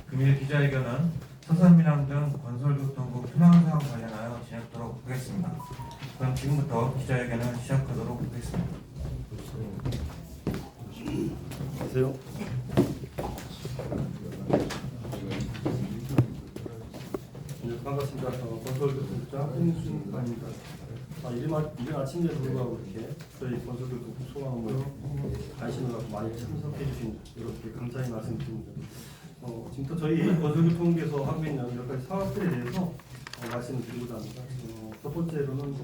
금일 기자회견은 서산민항 등 건설교통부 현황사항 관련하여 진행하도록 하겠습니다. 그럼 지금부터 기자회견을 시작하도록 하겠습니다. 안녕하세요. 네, 반갑습니다. 건설교통부장 홍순관입니다. 이른 아침에 불구하고 이렇게 저희 건설교통부 소방업을 관심을 갖고 많이 참석해 주신 여러분께 감사의 말씀드립니다. 지금부터 저희 건설교통부에서 하고 있는 몇 가지 사업들에 대해서 말씀을 드리고자 합니다. 첫 번째로는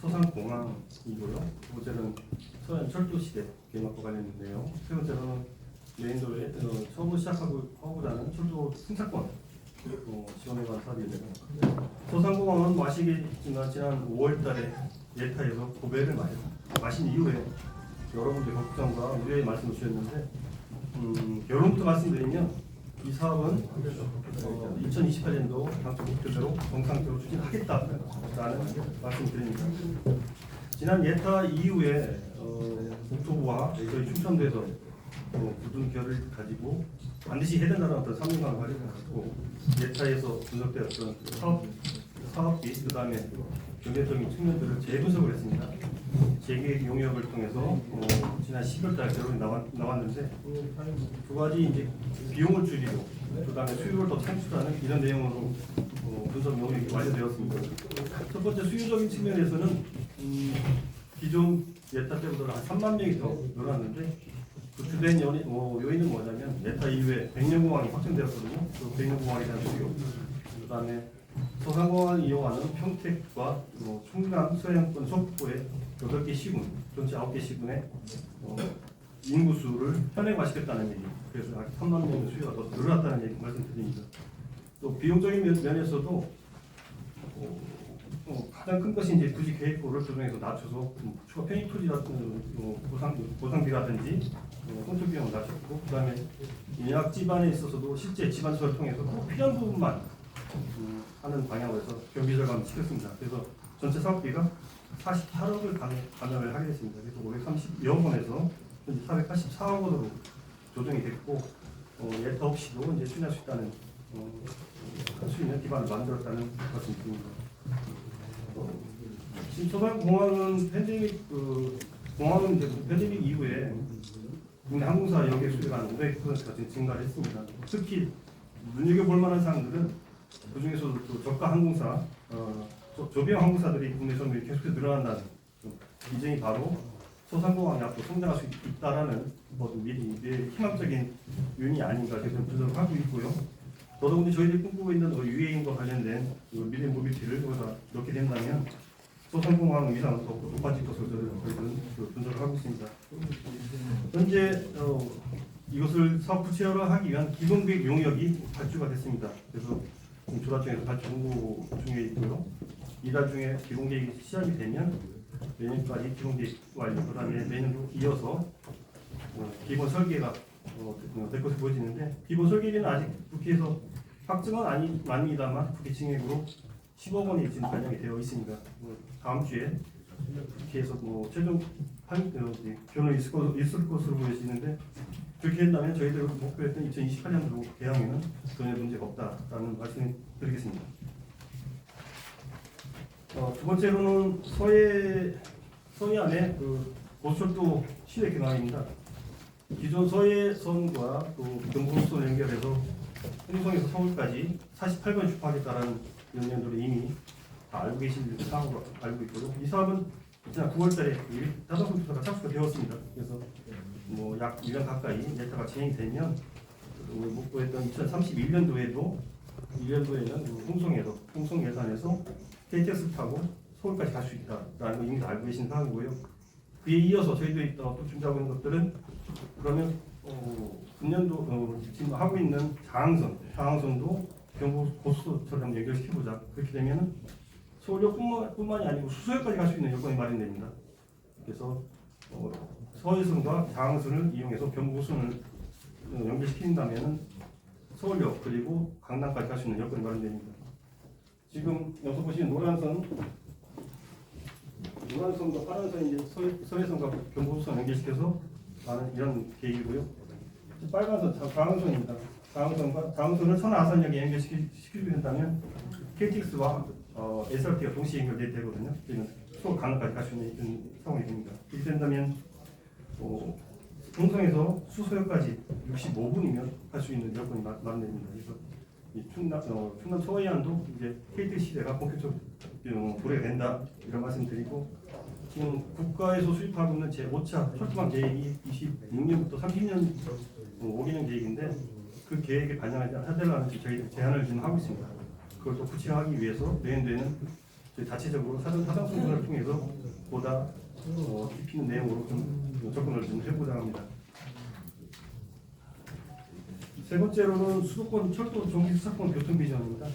서산공항이고요. 두 번째는 서해안철도시대 개막과 관련인데요. 세 번째로는 내년도에 처음으로 시작하고자 하는 철도 승차권 지원에 관한 사업인데요. 서산공항은 아시겠지만 지난 5월달에 예타에서 고배를 마신 이후에 여러분들 걱정과 우려의 말씀을 주셨는데 결론부터 말씀드리면 이 사업은 2028년도 당초 목표대로 정상적으로 추진하겠다라는 말씀드립니다. 지난 예타 이후에 국토부와 저희 충청도에서 굳은 결을 가지고 반드시 해야 된다는 어떤 사명감을 가지고 예타에서 분석되었던 사업비 그다음에 경제적인 측면들을 재분석을 했습니다. 재계획 용역을 통해서 지난 10월달 결론이 나왔는데 두 가지 이제 비용을 줄이고 그다음에 수요를 더 창출하는 이런 내용으로 분석 용역이 완료되었습니다. 첫 번째 수요적인 측면에서는 기존 예타 때보다 한 3만 명이 더 늘어났는데 그 주된 요인은 뭐냐면 예타 이후에 백령공항이 확정되었거든요. 그 백령공항에 대한 수요, 그다음에 서산공항을 이용하는 평택과 충남 서해안권 속보의 8개 시군, 전체 9개 시군의 인구수를 현행화시켰다는 얘기. 그래서 약 3만 명의 수요가 더 늘어났다는 얘기 말씀드립니다. 또 비용적인 면에서도 가장 큰 것이 이제 부지 계획고를 조정해서 낮춰서 추가 편입 토지 보상비라든지 건축 비용을 낮췄고, 그다음에 인약 지반에 있어서도 실제 지반서를 통해서 꼭 필요한 부분만 하는 방향으로 해서 경비 절감을 시켰습니다. 그래서 전체 사업비가 48억을 감액을 하게 됐습니다. 그래서 530여 원에서 현재 484억 원으로 조정이 됐고, 예타 없이도 이제 추진할 수 있다는 할 수 있는 기반을 만들었다는 말씀드립니다. 지금 서산공항은 팬데믹 이후에 국내 항공사 여객 수요가 한 500%가 증가를 했습니다. 특히 눈여겨볼 만한 사항들은 그 중에서도 또 저가 항공사, 저비용 항공사들이 국내 점유율이 계속해서 늘어난다는 이점이 바로 서산공항이 앞으로 성장할 수 있다라는 미리 희망적인 요인이 아닌가 저는 분석을 하고 있고요. 더더군다나 저희들이 꿈꾸고 있는 유해인과 관련된 미래 모빌티를 여기다 넣게 된다면 서산공항 위상은 더 높아질 것으로 저희들은 분석을 하고 있습니다. 현재 이것을 사업 구체화하기 위한 기본계획 용역이 발주가 됐습니다. 그래서 조사 중에서 발주 공고 중에 있고요. 이달 중에 기본계획이 시작이 되면 내년까지 기본계획 완료, 그다음에 내년도 이어서 기본 설계가 될 것으로 보여지는데, 기본 설계는 아직 국회에서 확정은 아닙니다만 국회 증액으로 10억 원이 지금 반영이 되어 있습니다. 다음 주에 국회에서 최종 결론이 있을 것으로 보여지는데, 그렇게 된다면 저희들 목표했던 2028년도 개항에는 전혀 문제가 없다라는 말씀을 드리겠습니다. 두 번째로는 서해안의 고속철도 시내 개방입니다. 기존 서해선과 또 경부선을 연결해서 홍성에서 서울까지 48번 주파하겠다라는 연령들을 이미 다 알고 계신 사항으로 알고 있고요. 이 사업은 지난 9월달에 다섯 조사가 착수가 되었습니다. 그래서 약 1년 가까이 예타가 진행이 되면 목표했던 2031년도에는 홍성 예산에서 KTX를 타고 서울까지 갈 수 있다라는 거 이미 알고 계신 사항이고요. 그에 이어서 저희들이 또 준비하고 있는 것들은, 그러면 금년도 지금 하고 있는 장항선도 경부 고속도로랑 연결시켜보자. 그렇게 되면은 서울역뿐만이 아니고 수서역까지 갈 수 있는 여건이 마련됩니다. 그래서 서해선과 장항선을 이용해서 경부고선을 연결시킨다면은 서울역 그리고 강남까지 갈 수 있는 여건이 마련됩니다. 지금 여기서 보시는 노란선과 파란선이 이제 서해선과 경부선 연결시켜서 가는 이런 계획이고요. 빨간선 장항선입니다. 다음선을 천안아산역에 연결시키게 된다면 KTX와 SRT가 동시에 연결되거든요. 저희는 서울 강릉까지 갈 수 있는 상황이 됩니다. 이렇게 된다면 홍성에서 수서역까지 65분이면 갈 수 있는 여건이 마련됩니다. 그래서 이 충남 서해안도 이제 KT 시대가 본격적으로 도래가 된다 이런 말씀드리고, 지금 국가에서 수립하고 있는 제5차 철도망 계획이 26년부터 30년 5개년 계획인데, 그 계획에 반영하려는 저희 제안을 지금 하고 있습니다. 그걸 또 구체화하기 위해서 내년도에는 저희 자체적으로 사전 공론을 통해서 보다 깊이 있는 내용으로 좀 접근을 좀 해보자 합니다. 세 번째로는 수도권 철도 종기 수사권 교통 비전입니다.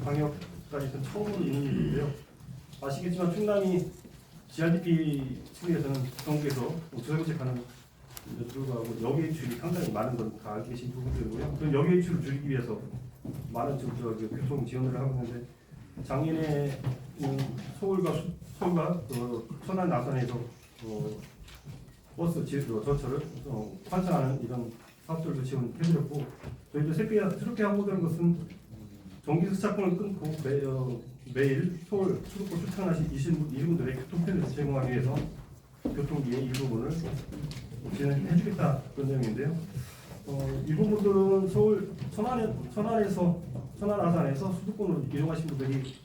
방역까지는 처음으로 있는 일인데요. 아시겠지만 충남이 GRDP 측면에서는 전국에서 최고책하는 불구하고 여객출이 상당히 많은 건 다 알고 계신 부분들이고요. 그럼 여객출을 줄이기 위해서 많은 교통 지원을 하고 있는데, 작년에 서울과 천안 아산에서 버스 전철을 환승하는 이런 사업들도 지원해드렸고, 저희도 새롭게 하고 있는 것은 정기 수차권을 끊고 매일 서울 수도권 출퇴근하신 이분들의 교통편을 제공하기 위해서 교통비의 일부분을 진행해주겠다 그런 내용인데요. 이 부분들은 서울 천안 아산에서 수도권으로 이동하신 분들이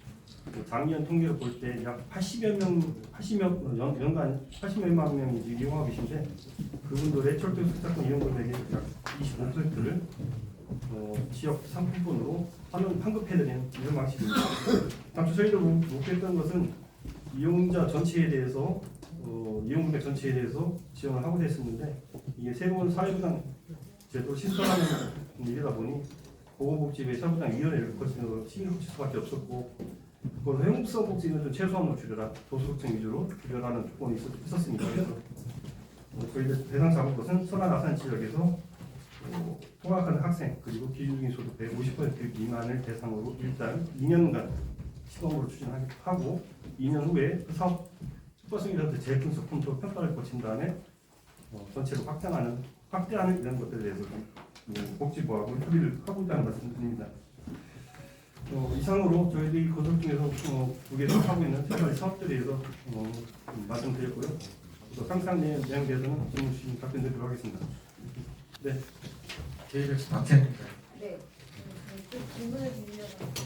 작년 통계를 볼 때 약 80여만 명이 이용하고 계신데, 그분들의 철도 수차권 이용 금액의 약 25%를 지역 상품권으로 환급해드리는 이런 방식입니다. 당초 저희도 목표했던 것은 이용자 전체에 대해서 이용 금액 전체에 대해서 지원을 하고 됐었는데, 이게 새로운 사회부담 제도를 신설하는 일이다 보니 보건복지부의 사회부담위원회를 거치는 신경을 거칠 수밖에 없었고, 그걸 회용성 복지는 좀 최소한으로 줄여라, 도수급증 위주로 줄여라는 조건이 있었습니다. 그래서 저희들 대상 잡은 것은 천안 아산 지역에서 통학하는 학생 그리고 기준적인 소득의 50% 미만을 대상으로 일단 2년간 시범으로 추진하고, 2년 후에 그 사업 효과성이라든지 재분석 검토 평가를 거친 다음에 전체로 확대하는 이런 것들에 대해서 복지부하고 협의를 하고 있다는 말씀드립니다. 이상으로 저희들이 고속 중에서 두 개를 하고 있는 세 가지 사업들에 대해서 말씀드렸고요. 또 상상 내용에 대해서는 질문 주시면 답변드리도록 하겠습니다. 네. KBS 박재입니다. 네. 또 질문을 드리려고 합니다.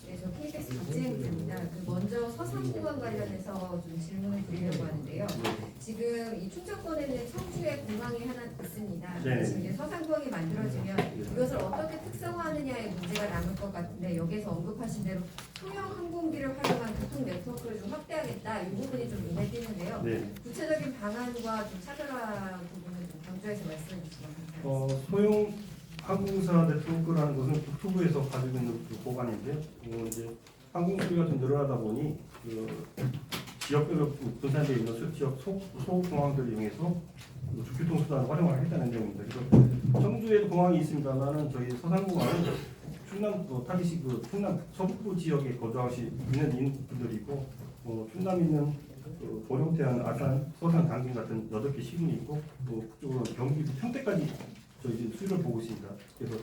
네, 저 KBS 박재입니다. 먼저 서산공항 관련해서 좀 질문을 드리려고 하는데요. 지금 이 충청권에는 청주에 공항이 하나 있습니다. 네. 지금 이제 서산공항이 만들어지면 이것을 어떻게 특성화하느냐의 문제가 남을 것 같은데, 여기서 언급하신 대로 소형 항공기를 활용한 교통 네트워크를 좀 확대하겠다, 이 부분이 좀 눈에 띄는데요. 네. 구체적인 방안과 좀 차별화 부분을 좀 강조해서 말씀해 주시면 감사하겠습니다. 소형 항공사 네트워크라는 것은 국토부에서 가지고 있는 보관인데요. 이제 항공 수요가 좀 늘어나다 보니 지역별로 분산되어 있는 지역 소공항들을 이용해서 주교통 수단을 활용하겠다는 내용입니다. 그래서 청주에도 공항이 있습니다만은 저희 서산공항은 충남 타깃이 충남 서북부 지역에 거주하시는 분들이 있고, 충남에 있는 보령태안, 아산, 서산, 당진 같은 8개 시군이 있고, 또 그쪽으로 경기, 평택까지 저희 수요를 보고 있습니다. 그래서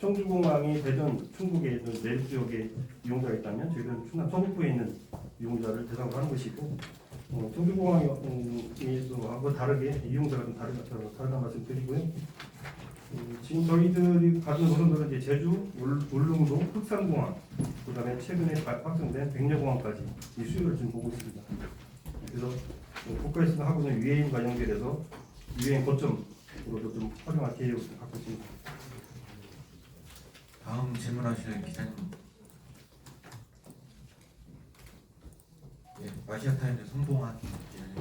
청주공항이 대전, 충북의 내륙 지역에 이용자가 있다면 저희들은 충남 서북부에 있는 이용자를 대상으로 하는 것이고, 청주공항하고 다르게 이용자가 좀 다르다는 말씀 드리고요. 지금 저희들이 가진 노선들은 이제 제주, 울릉도, 흑산공항, 그다음에 최근에 확정된 백려공항까지 이 수요를 지금 보고 있습니다. 그래서 국가에서 하고 있는 유해인과 연결해서 유해인 거점으로도 좀 활용할 계획을 갖고 있습니다. 다음 질문하실 기자님. 예, 아시아타임즈 송봉환 기자님.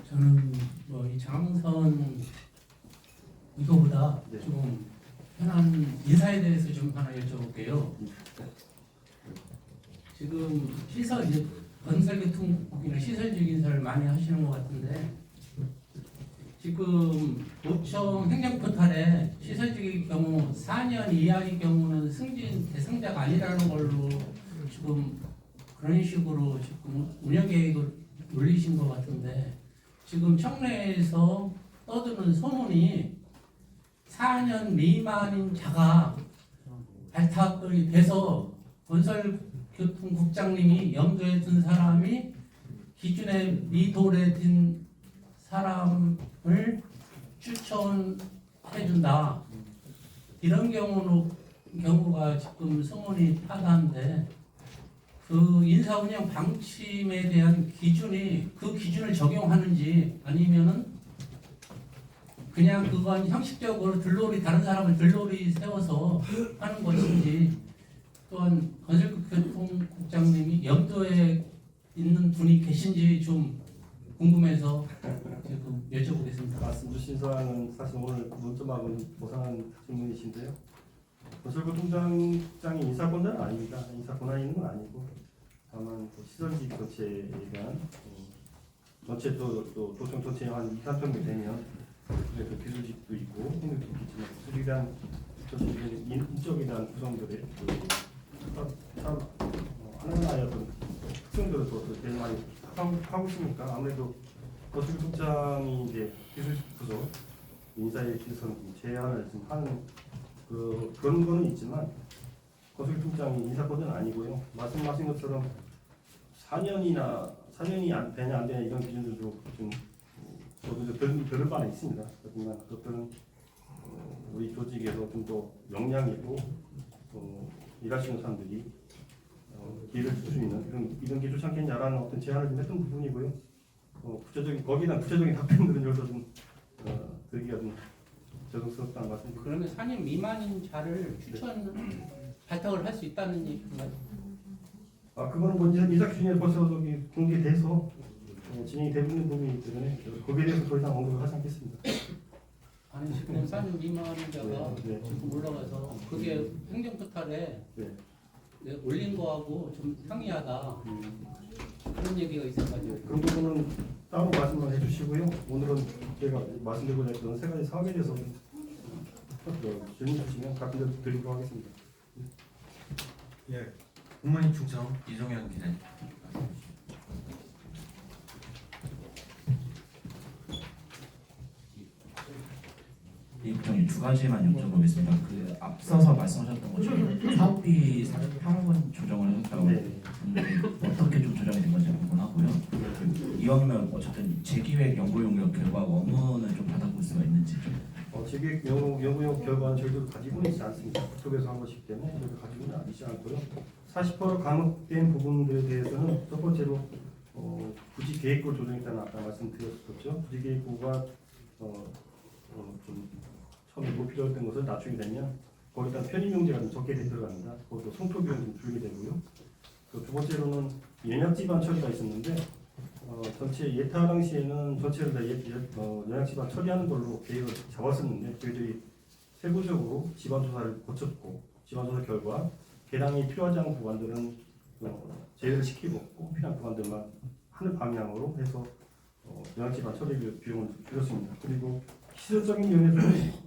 저는 이 장선 이거보다 네. 좀 편한 예사에 대해서 좀 하나 여쭤볼게요. 지금 이제 건설교통이나 시설적 인사를 많이 하시는 것 같은데, 지금 도청 행정포탈에 시설적인 경우 4년 이하의 경우는 승진 대상자가 아니라는 걸로 지금 그런 식으로 지금 운영 계획을 올리신 것 같은데, 지금 청내에서 떠드는 소문이 4년 미만인 자가 발탁이 돼서 건설교통국장님이 염두에 둔 사람이 기준에 미도에 든 사람을 추천해준다. 이런 경우가 지금 소문이 파다한데 그 인사운영 방침에 대한 기준이 그 기준을 적용하는지 아니면은 그냥 그건 형식적으로 다른 사람을 들러리 세워서 하는 것인지 또한 건설교통국장님이 염두에 있는 분이 계신지 좀 궁금해서 지금 여쭤보겠습니다. 말씀 주신 사항은 사실 오늘 논점하고는 고상한 질문이신데요. 건설교통장이 인사권자는 아닙니다. 인사권한이 있는 건 아니고 다만 그 시설직 전체에 대한 전체 또 도청 전체에 한 2, 3평이 되면 그래서 기술직도 있고 행정직도 있지만 기술에 대한 전체적인 인적에 대한 구성들의 참 하나하나의 어떤 특성들을 또 되게 많이 하고 있으니까 아무래도 건설교통장이 이제 기술직 부서 인사에 기선 제한을 좀 하는 그런 거는 있지만 건설교통장이 인사권자는 아니고요. 말씀하신 것처럼 4년이 안 되냐 이런 기준들도 좀 저도 들을 바는 있습니다. 하지만 그것들은 우리 조직에서 좀 더 역량이고 일하시는 사람들이 기회를 줄 수 있는 이런 게 좋지 않겠냐라는 어떤 제안을 좀 했던 부분이고요. 거기에 대한 구체적인 답변들은 여기서 좀 드리기가 좀 죄송스럽다는 말씀드립니다. 그러면 4년 미만인 자를 발탁을 할 수 있다는 얘기인가요? 그거는 뭐 인사 기준에 벌써 공개돼서 진행이 되고 있는 부분이기 때문에 거기에 대해서 더 이상 언급을 하지 않겠습니다. 아니 지금 4년 미만인 자가 네. 지금 올라가서 그게 행정포탈에 네. 올린 거하고 좀 상이하다 그런 얘기가 있어가지고 그런 부분은 따로 말씀을 해주시고요. 오늘은 제가 말씀드리고자 했던 세 가지 사업에 대해서 질문 주시면 답변 드리도록 하겠습니다. 예, 국민인 충청 이종현 기자님. 두 가지만 여쭤보겠습니다. 그 앞서서 말씀하셨던 것처럼 사업비 평원 조정을 하셨다고 네. 했는데 어떻게 좀 조정이 된 건지 궁금하고요. 이왕이면 어쨌든 재기획 연구용역 결과 원문을 좀 받아볼 수가 있는지 좀. 재계획 연구용 결과는 저희도 가지고는 있지 않습니다. 국토부에서 한 것이기 때문에 저희도 가지고는 있지 않고요. 40% 감액된 부분들에 대해서는 첫 번째로 부지 계획부 조정했다는 아까 말씀드렸었죠. 부지 계획부가 좀 처음에 높이려던 것을 낮추게 되면 거기다 편입용지가 좀 적게 들어갑니다. 그것도 송토 비용 좀 줄게 되고요. 두 번째로는 연약지반 처리가 있었는데 전체 예타 당시에는 전체를 다 연약지반 처리하는 걸로 계획을 잡았었는데 저희들이 세부적으로 지반조사를 거쳤고 지반조사 결과 개량이 필요하지 않은 구간들은 제외를 시키고 꼭 필요한 구간들만 하는 방향으로 해서 연약지반 처리 비용을 줄였습니다. 그리고 시설적인 면에서는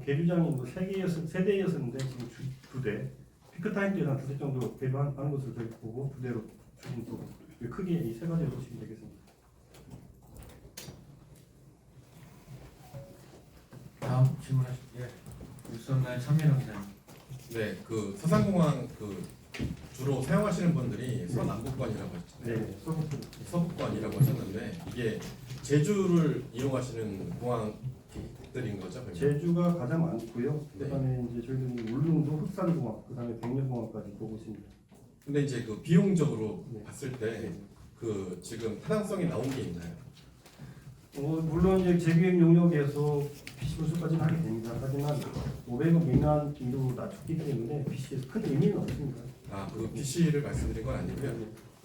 계류장이 3대였었는데 지금 2대, 피크타임 때는 한 2대 정도 계류하는 것을 저희 보고 2대로 줄인 또 크게 이 세 가지를 보시면 되겠습니다. 다음 질문하실게요. 뉴스온라인 천민호 기자님. 네, 그 서산공항 주로 사용하시는 분들이 서남북권이라고 하셨잖아요. 네, 서북권이라고 하셨는데 이게 제주를 이용하시는 공항들인 거죠? 그러면? 제주가 가장 많고요. 네. 그다음에 이제 저희들이 울릉도, 흑산공항, 그다음에 백령공항까지 보고 있습니다. 근데 이제 그 비용적으로 네. 봤을 때 그 지금 타당성이 나온 게 있나요? 물론 이제 재계획 용역에서 PC 분수까지는 하게 됩니다. 하지만 500억 미만으로 낮췄기 때문에 PC에서 큰 의미는 없습니다. 그 PC를 말씀드린 건 아니고요.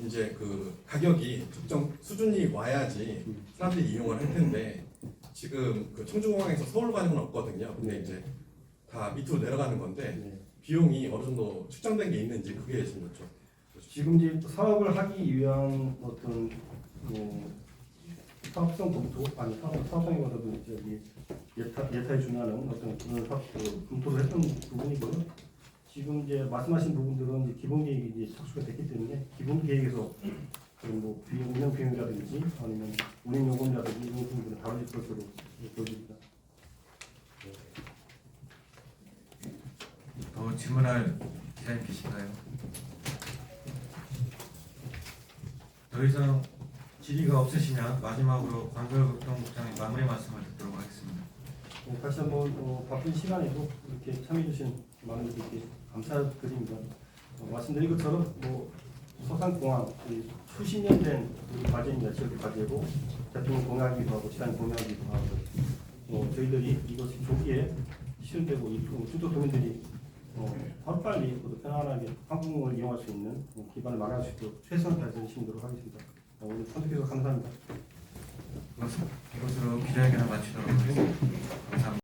이제 그 가격이 특정 수준이 와야지 사람들이 이용을 할 텐데 지금 그 청주공항에서 서울 가는 건 없거든요. 근데 이제 다 밑으로 내려가는 건데 네. 비용이 어느 정도 측정된 게 있는지 그게 지금 좀 지금 이제 사업을 하기 위한 어떤 사업성 검토 아니 사업성이보다도 이제 예타에 준하는 어떤 그런 사업 검토를 했던 부분이고요. 지금 이제 말씀하신 부분들은 이제 기본 계획이 이제 착수가 됐기 때문에 기본 계획에서 뭐 운영 비용이라든지 아니면 운영 요금이라든지 이런 부분들은 다뤄질 것으로 보여집니다. 뭐 질문할 기자님 계신가요? 더 이상 질의가 없으시면 마지막으로 관설교통국장의 마무리 말씀을 듣도록 하겠습니다. 네, 다시 한번 바쁜 시간에도 이렇게 참여해주신 많은 분들께 감사드립니다. 말씀드린 것처럼 서산공항 수십 년 된 과제입니다. 지역의 과제고 대통령 공약이기도 하고 시간 공약이기도 하고 저희들이 이것이 조기에 실현되고 중도도민들이 하루빨리 편안하게 항공을 이용할 수 있는 기반을 마련할 수 있도록 최선을 다해서 힘도록 하겠습니다. 오늘 참석해주셔서 감사합니다. 이것으로 기자회견을 마치도록 하겠습니다. 감사합니다.